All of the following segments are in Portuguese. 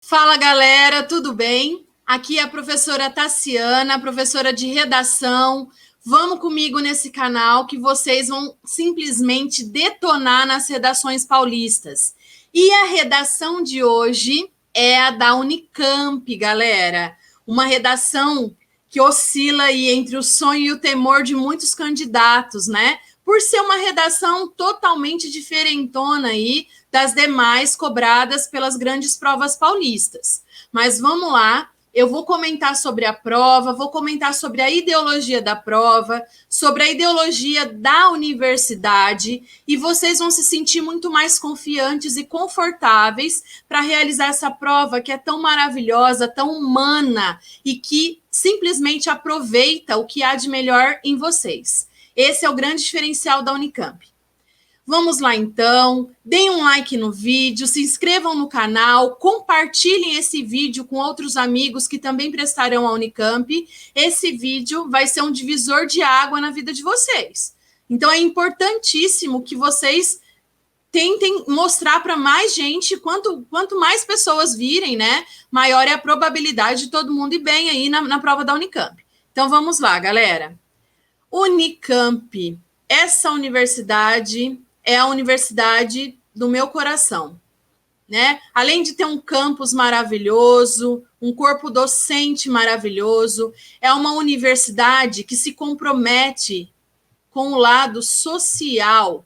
Fala, galera, tudo bem? Aqui é a professora Tassiana, professora de redação. Vamos comigo nesse canal que vocês vão simplesmente detonar nas redações paulistas. E a redação de hoje é a da Unicamp, galera. Uma redação que oscila aí entre o sonho e o temor de muitos candidatos, né? Por ser uma redação totalmente diferentona aí das demais cobradas pelas grandes provas paulistas. Mas vamos lá, eu vou comentar sobre a prova, vou comentar sobre a ideologia da prova, sobre a ideologia da universidade, e vocês vão se sentir muito mais confiantes e confortáveis para realizar essa prova que é tão maravilhosa, tão humana e que simplesmente aproveita o que há de melhor em vocês. Esse é o grande diferencial da Unicamp. Vamos lá, então. Deem um like no vídeo, se inscrevam no canal, compartilhem esse vídeo com outros amigos que também prestarão a Unicamp. Esse vídeo vai ser um divisor de água na vida de vocês. Então, é importantíssimo que vocês tentem mostrar para mais gente, quanto mais pessoas virem, né, maior é a probabilidade de todo mundo ir bem aí na prova da Unicamp. Então, vamos lá, galera. Unicamp, essa universidade é a universidade do meu coração, né? Além de ter um campus maravilhoso, um corpo docente maravilhoso, é uma universidade que se compromete com o lado social,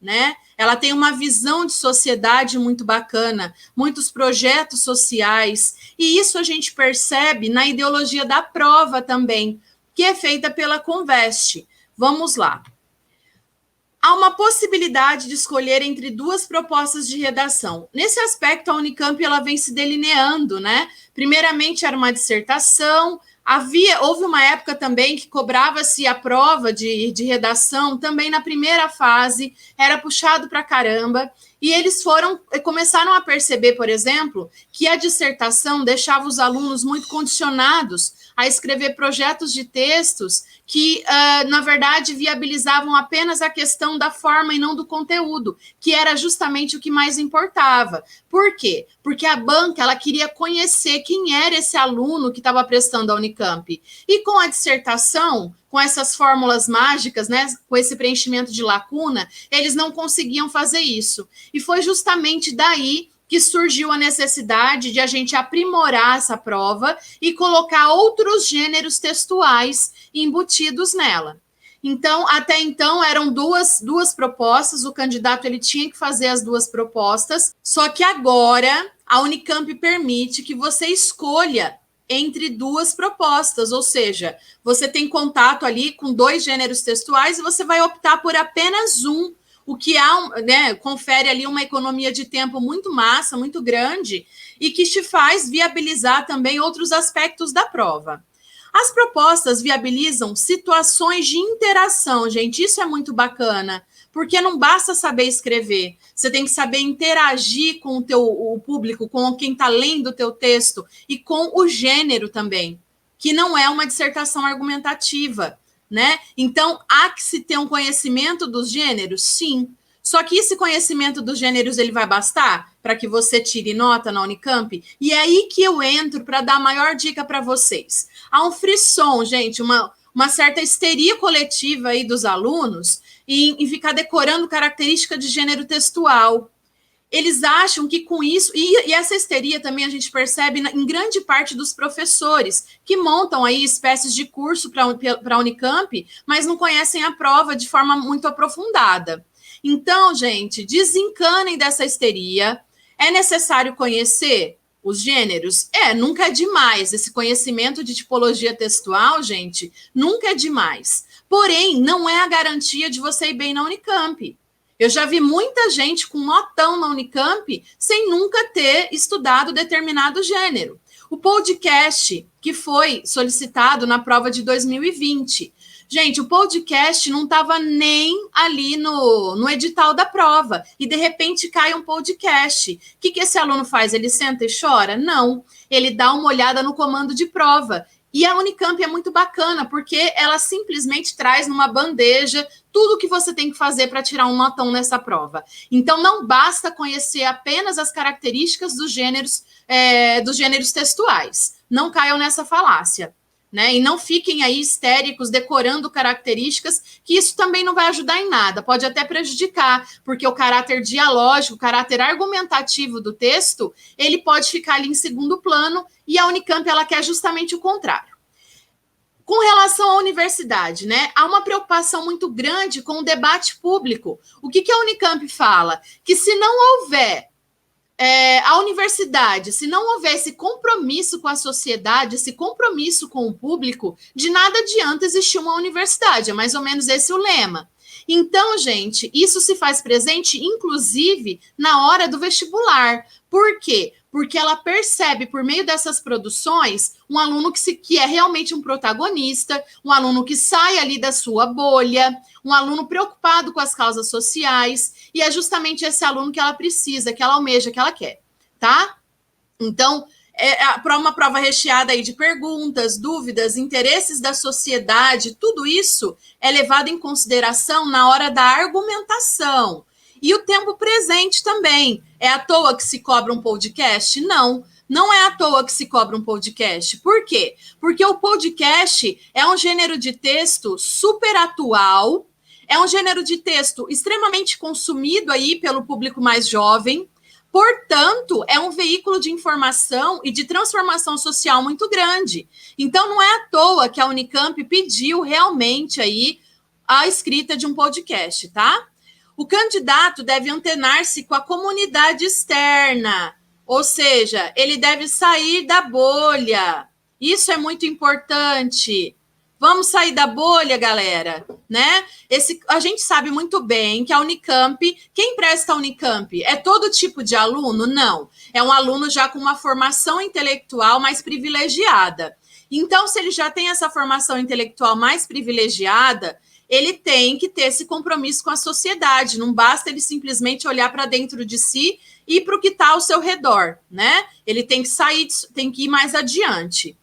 né? Ela tem uma visão de sociedade muito bacana, muitos projetos sociais, e isso a gente percebe na ideologia da prova também, que é feita pela Conveste. Vamos lá. Há uma possibilidade de escolher entre duas propostas de redação. Nesse aspecto, a Unicamp ela vem se delineando, né? Primeiramente, era uma dissertação. Houve uma época também que cobrava-se a prova de redação, também na primeira fase, era puxado para caramba. E eles começaram a perceber, por exemplo, que a dissertação deixava os alunos muito condicionados a escrever projetos de textos que, na verdade, viabilizavam apenas a questão da forma e não do conteúdo, que era justamente o que mais importava. Por quê? Porque a banca ela queria conhecer quem era esse aluno que estava prestando a Unicamp. E com a dissertação, com essas fórmulas mágicas, né, com esse preenchimento de lacuna, eles não conseguiam fazer isso. E foi justamente daí que surgiu a necessidade de a gente aprimorar essa prova e colocar outros gêneros textuais embutidos nela. Então, até então, eram duas propostas, o candidato ele tinha que fazer as duas propostas, só que agora a Unicamp permite que você escolha entre duas propostas, ou seja, você tem contato ali com dois gêneros textuais e você vai optar por apenas um, o que confere ali uma economia de tempo muito massa, muito grande, e que te faz viabilizar também outros aspectos da prova. As propostas viabilizam situações de interação, gente, isso é muito bacana, porque não basta saber escrever, você tem que saber interagir com o público, com quem está lendo o teu texto, e com o gênero também, que não é uma dissertação argumentativa, né? Então, há que se ter um conhecimento dos gêneros? Sim. Só que esse conhecimento dos gêneros, ele vai bastar para que você tire nota na Unicamp? E é aí que eu entro para dar a maior dica para vocês. Há um frisson, gente, uma certa histeria coletiva aí dos alunos em ficar decorando característica de gênero textual. Eles acham que com isso, e essa histeria também a gente percebe em grande parte dos professores, que montam aí espécies de curso para a Unicamp, mas não conhecem a prova de forma muito aprofundada. Então, gente, desencanem dessa histeria. É necessário conhecer os gêneros? Nunca é demais. Esse conhecimento de tipologia textual, gente, nunca é demais. Porém, não é a garantia de você ir bem na Unicamp. Eu já vi muita gente com notão na Unicamp sem nunca ter estudado determinado gênero. O podcast que foi solicitado na prova de 2020. Gente, o podcast não estava nem ali no edital da prova. E, de repente, cai um podcast. O que esse aluno faz? Ele senta e chora? Não. Ele dá uma olhada no comando de prova. E a Unicamp é muito bacana, porque ela simplesmente traz numa bandeja tudo que você tem que fazer para tirar um notão nessa prova. Então, não basta conhecer apenas as características dos gêneros textuais. Não caiam nessa falácia. Né? E não fiquem aí histéricos decorando características, que isso também não vai ajudar em nada, pode até prejudicar, porque o caráter dialógico, o caráter argumentativo do texto, ele pode ficar ali em segundo plano, e a Unicamp ela quer justamente o contrário. Com relação à universidade, né, há uma preocupação muito grande com o debate público. O que a Unicamp fala? Que se não houver a universidade, se não houver esse compromisso com a sociedade, esse compromisso com o público, de nada adianta existir uma universidade. É mais ou menos esse o lema. Então, gente, isso se faz presente, inclusive, na hora do vestibular. Por quê? Porque ela percebe, por meio dessas produções, um aluno que é realmente um protagonista, um aluno que sai ali da sua bolha, um aluno preocupado com as causas sociais, e é justamente esse aluno que ela precisa, que ela almeja, que ela quer, tá? Então, para uma prova recheada aí de perguntas, dúvidas, interesses da sociedade, tudo isso é levado em consideração na hora da argumentação. E o tempo presente também. É à toa que se cobra um podcast? Não. Não é à toa que se cobra um podcast. Por quê? Porque o podcast é um gênero de texto super atual, é um gênero de texto extremamente consumido aí pelo público mais jovem, portanto, é um veículo de informação e de transformação social muito grande. Então, não é à toa que a Unicamp pediu realmente aí a escrita de um podcast, tá? O candidato deve antenar-se com a comunidade externa, ou seja, ele deve sair da bolha. Isso é muito importante. Vamos sair da bolha, galera, né? A gente sabe muito bem que a Unicamp, quem presta a Unicamp? É todo tipo de aluno? Não. É um aluno já com uma formação intelectual mais privilegiada. Então, se ele já tem essa formação intelectual mais privilegiada, ele tem que ter esse compromisso com a sociedade. Não basta ele simplesmente olhar para dentro de si e para o que está ao seu redor, né? Ele tem que sair, tem que ir mais adiante.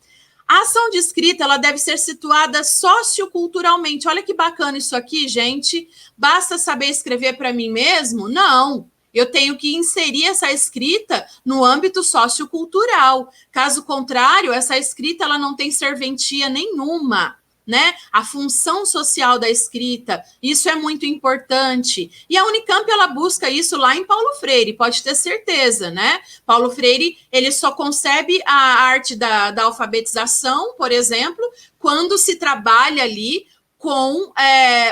A ação de escrita, ela deve ser situada socioculturalmente. Olha que bacana isso aqui, gente. Basta saber escrever para mim mesmo? Não. Eu tenho que inserir essa escrita no âmbito sociocultural. Caso contrário, essa escrita ela não tem serventia nenhuma, né? A função social da escrita, isso é muito importante. E a Unicamp, ela busca isso lá em Paulo Freire, pode ter certeza, né? Paulo Freire, ele só concebe a arte da alfabetização, por exemplo, quando se trabalha ali com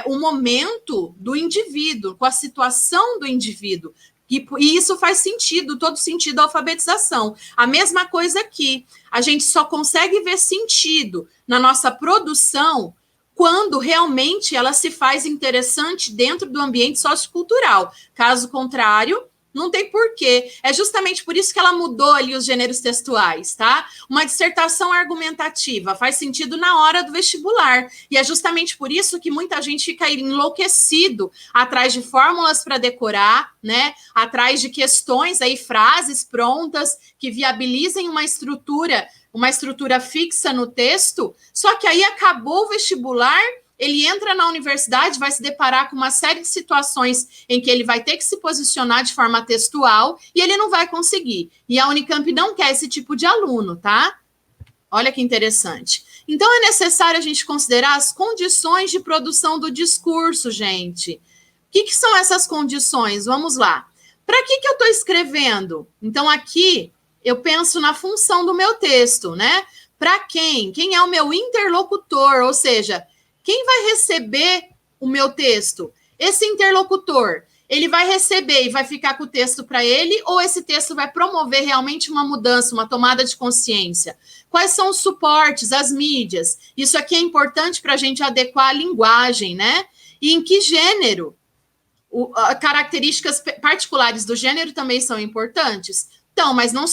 o momento do indivíduo, com a situação do indivíduo. E isso faz sentido, todo sentido da alfabetização. A mesma coisa aqui. A gente só consegue ver sentido na nossa produção quando realmente ela se faz interessante dentro do ambiente sociocultural. Caso contrário, não tem porquê. É justamente por isso que ela mudou ali os gêneros textuais, tá? Uma dissertação argumentativa faz sentido na hora do vestibular. E é justamente por isso que muita gente fica enlouquecido atrás de fórmulas para decorar, né? Atrás de questões aí, frases prontas que viabilizem uma estrutura fixa no texto. Só que aí acabou o vestibular, ele entra na universidade, vai se deparar com uma série de situações em que ele vai ter que se posicionar de forma textual e ele não vai conseguir. E a Unicamp não quer esse tipo de aluno, tá? Olha que interessante. Então, é necessário a gente considerar as condições de produção do discurso, gente. O que são essas condições? Vamos lá. Para que eu estou escrevendo? Então, aqui, eu penso na função do meu texto, né? Para quem? Quem é o meu interlocutor? Ou seja, quem vai receber o meu texto? Esse interlocutor, ele vai receber e vai ficar com o texto para ele, ou esse texto vai promover realmente uma mudança, uma tomada de consciência? Quais são os suportes, as mídias? Isso aqui é importante para a gente adequar a linguagem, né? E em que gênero? Características particulares do gênero também são importantes? Então, mas não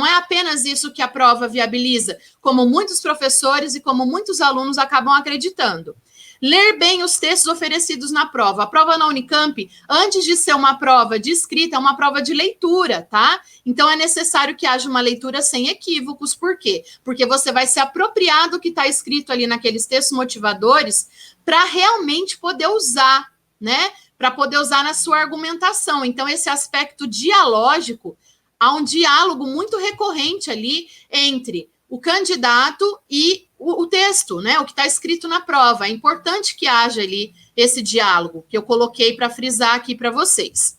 é apenas isso que a prova viabiliza, como muitos professores e como muitos alunos acabam acreditando. Ler bem os textos oferecidos na prova. A prova na Unicamp, antes de ser uma prova de escrita, é uma prova de leitura, tá? Então, é necessário que haja uma leitura sem equívocos. Por quê? Porque você vai se apropriar do que está escrito ali naqueles textos motivadores para realmente poder usar, né? Para poder usar na sua argumentação. Então, esse aspecto dialógico, há um diálogo muito recorrente ali entre o candidato e o texto, né? O que está escrito na prova. É importante que haja ali esse diálogo, que eu coloquei para frisar aqui para vocês.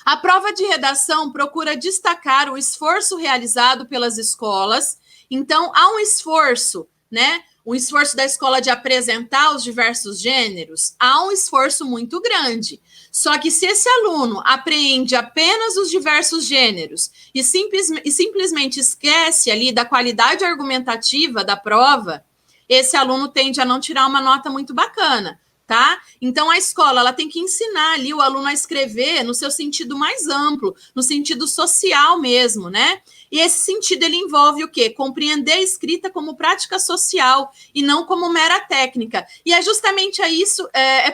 A prova de redação procura destacar o esforço realizado pelas escolas. Então, há um esforço, né? O esforço da escola de apresentar os diversos gêneros, há um esforço muito grande. Só que se esse aluno apreende apenas os diversos gêneros e simplesmente esquece ali da qualidade argumentativa da prova, esse aluno tende a não tirar uma nota muito bacana, tá? Então, a escola ela tem que ensinar ali o aluno a escrever no seu sentido mais amplo, no sentido social mesmo, né? E esse sentido, ele envolve o quê? Compreender a escrita como prática social e não como mera técnica. E é justamente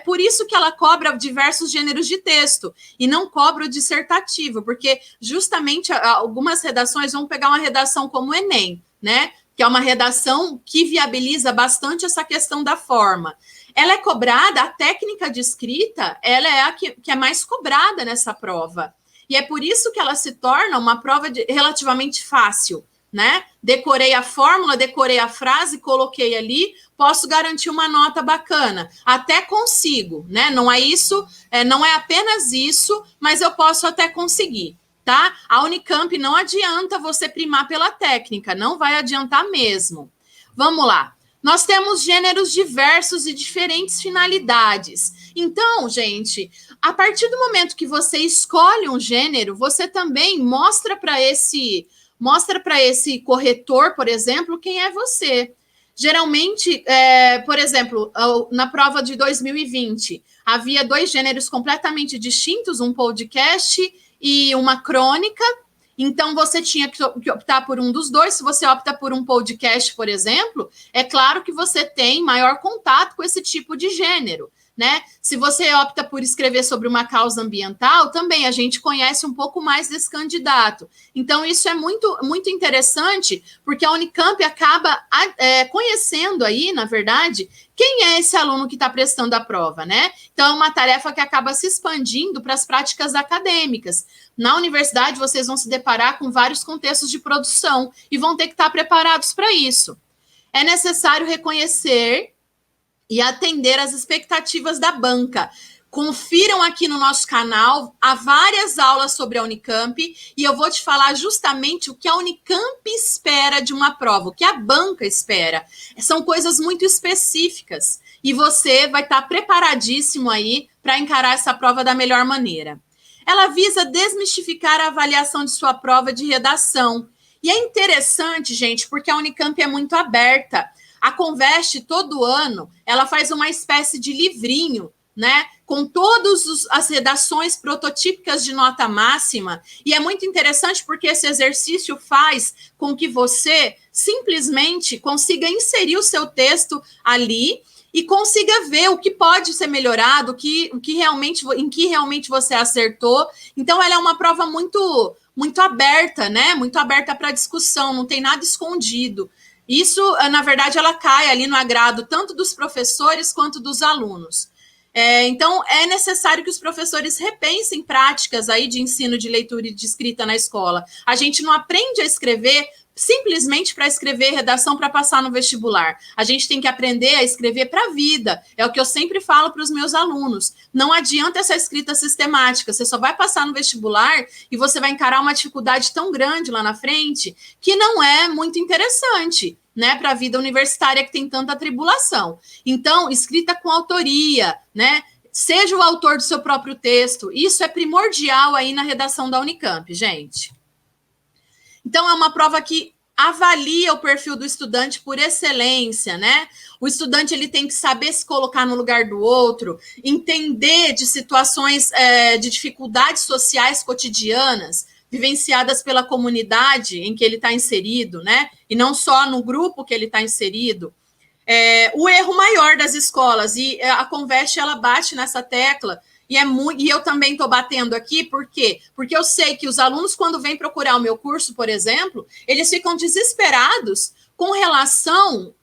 por isso que ela cobra diversos gêneros de texto e não cobra o dissertativo, porque justamente algumas redações vão pegar uma redação como o Enem, né? Que é uma redação que viabiliza bastante essa questão da forma. Ela é cobrada, a técnica de escrita, ela é a que é mais cobrada nessa prova. E é por isso que ela se torna uma prova relativamente fácil, né? Decorei a fórmula, decorei a frase, coloquei ali, posso garantir uma nota bacana. Até consigo, né? Não é isso, não é apenas isso, mas eu posso até conseguir, tá? A Unicamp não adianta você primar pela técnica, não vai adiantar mesmo. Vamos lá. Nós temos gêneros diversos e diferentes finalidades. Então, gente, a partir do momento que você escolhe um gênero, você também mostra para esse corretor, por exemplo, quem é você. Geralmente, por exemplo, na prova de 2020, havia 2 gêneros completamente distintos, um podcast e uma crônica. Então, você tinha que optar por um dos dois. Se você opta por um podcast, por exemplo, é claro que você tem maior contato com esse tipo de gênero, né? Se você opta por escrever sobre uma causa ambiental, também a gente conhece um pouco mais desse candidato. Então, isso é muito, muito interessante, porque a Unicamp acaba conhecendo aí, na verdade, quem é esse aluno que está prestando a prova, né? Então, é uma tarefa que acaba se expandindo para as práticas acadêmicas. Na universidade, vocês vão se deparar com vários contextos de produção e vão ter que estar preparados para isso. É necessário reconhecer e atender às expectativas da banca. Confiram aqui no nosso canal, há várias aulas sobre a Unicamp, e eu vou te falar justamente o que a Unicamp espera de uma prova, o que a banca espera. São coisas muito específicas, e você vai estar preparadíssimo aí para encarar essa prova da melhor maneira. Ela visa desmistificar a avaliação de sua prova de redação. E é interessante, gente, porque a Unicamp é muito aberta. A Conveste, todo ano, ela faz uma espécie de livrinho, né, com todas as redações prototípicas de nota máxima, e é muito interessante porque esse exercício faz com que você simplesmente consiga inserir o seu texto ali e consiga ver o que pode ser melhorado, em que realmente você acertou. Então, ela é uma prova muito, muito aberta, né, muito aberta para discussão, não tem nada escondido. Isso, na verdade, ela cai ali no agrado tanto dos professores quanto dos alunos. Então, é necessário que os professores repensem práticas aí de ensino de leitura e de escrita na escola. A gente não aprende a escrever simplesmente para escrever redação para passar no vestibular. A gente tem que aprender a escrever para a vida. É o que eu sempre falo para os meus alunos. Não adianta essa escrita sistemática. Você só vai passar no vestibular e você vai encarar uma dificuldade tão grande lá na frente que não é muito interessante, né, para a vida universitária que tem tanta tribulação. Então, escrita com autoria, né? Seja o autor do seu próprio texto. Isso é primordial aí na redação da Unicamp, gente. Então, é uma prova que avalia o perfil do estudante por excelência, né? O estudante ele tem que saber se colocar no lugar do outro, entender de situações de dificuldades sociais cotidianas, vivenciadas pela comunidade em que ele está inserido, né? E não só no grupo que ele está inserido. o erro maior das escolas, e a Conveste, ela bate nessa tecla, e eu também estou batendo aqui, por quê? Porque eu sei que os alunos, quando vêm procurar o meu curso, por exemplo, eles ficam desesperados com relação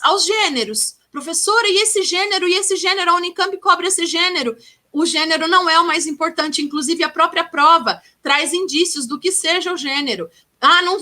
aos gêneros. Professora, e esse gênero? E esse gênero? A Unicamp cobra esse gênero. O gênero não é o mais importante, inclusive a própria prova traz indícios do que seja o gênero.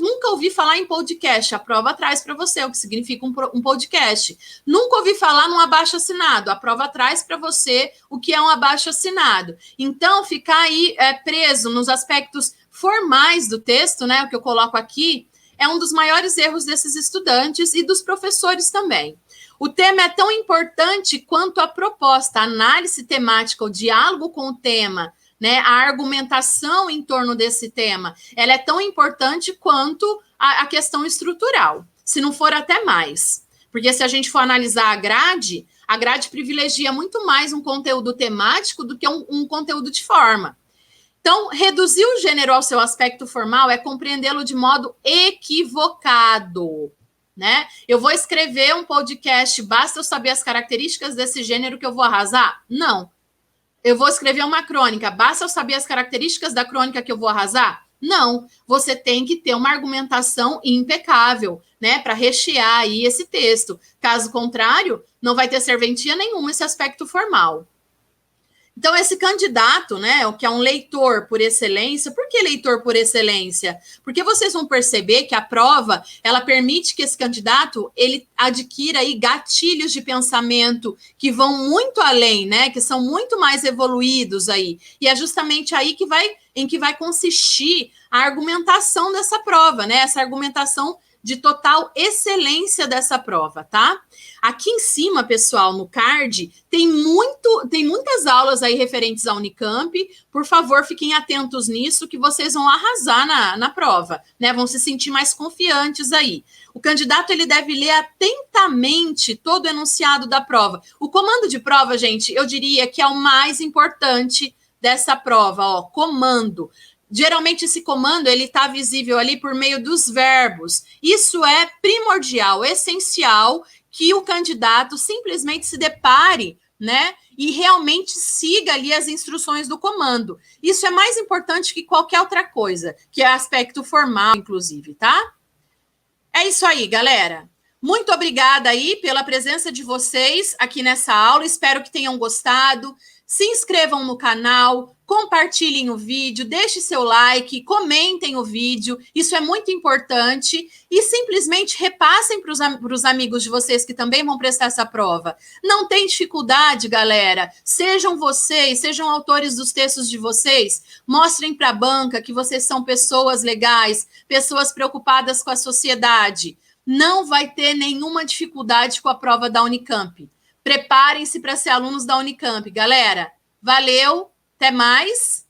Nunca ouvi falar em podcast. A prova traz para você o que significa um podcast. Nunca ouvi falar num abaixo-assinado. A prova traz para você o que é um abaixo-assinado. Então, ficar aí preso nos aspectos formais do texto, né, o que eu coloco aqui, é um dos maiores erros desses estudantes e dos professores também. O tema é tão importante quanto a proposta, a análise temática, o diálogo com o tema, né, a argumentação em torno desse tema, ela é tão importante quanto a questão estrutural, se não for até mais. Porque se a gente for analisar a grade privilegia muito mais um conteúdo temático do que um conteúdo de forma. Então, reduzir o gênero ao seu aspecto formal é compreendê-lo de modo equivocado, né? Eu vou escrever um podcast, basta eu saber as características desse gênero que eu vou arrasar? Não. Eu vou escrever uma crônica, basta eu saber as características da crônica que eu vou arrasar? Não. Você tem que ter uma argumentação impecável, né, para rechear aí esse texto. Caso contrário, não vai ter serventia nenhuma esse aspecto formal. Então, esse candidato, né, que é um leitor por excelência, por que leitor por excelência? Porque vocês vão perceber que a prova, ela permite que esse candidato, ele adquira aí gatilhos de pensamento que vão muito além, né, que são muito mais evoluídos aí. E é justamente aí em que vai consistir a argumentação dessa prova, né, essa argumentação de total excelência dessa prova, tá? Aqui em cima, pessoal, no card, tem muitas aulas aí referentes à Unicamp. Por favor, fiquem atentos nisso, que vocês vão arrasar na prova, né? Vão se sentir mais confiantes aí. O candidato, ele deve ler atentamente todo o enunciado da prova. O comando de prova, gente, eu diria que é o mais importante dessa prova, ó, comando. Geralmente esse comando ele está visível ali por meio dos verbos. Isso é primordial, essencial que o candidato simplesmente se depare, né, e realmente siga ali as instruções do comando. Isso é mais importante que qualquer outra coisa, que é aspecto formal, inclusive, tá? É isso aí, galera. Muito obrigada aí pela presença de vocês aqui nessa aula. Espero que tenham gostado. Se inscrevam no canal, compartilhem o vídeo, deixem seu like, comentem o vídeo, isso é muito importante, e simplesmente repassem para os amigos de vocês que também vão prestar essa prova. Não tem dificuldade, galera, sejam vocês, sejam autores dos textos de vocês, mostrem para a banca que vocês são pessoas legais, pessoas preocupadas com a sociedade. Não vai ter nenhuma dificuldade com a prova da Unicamp. Preparem-se para ser alunos da Unicamp, galera. Valeu, até mais.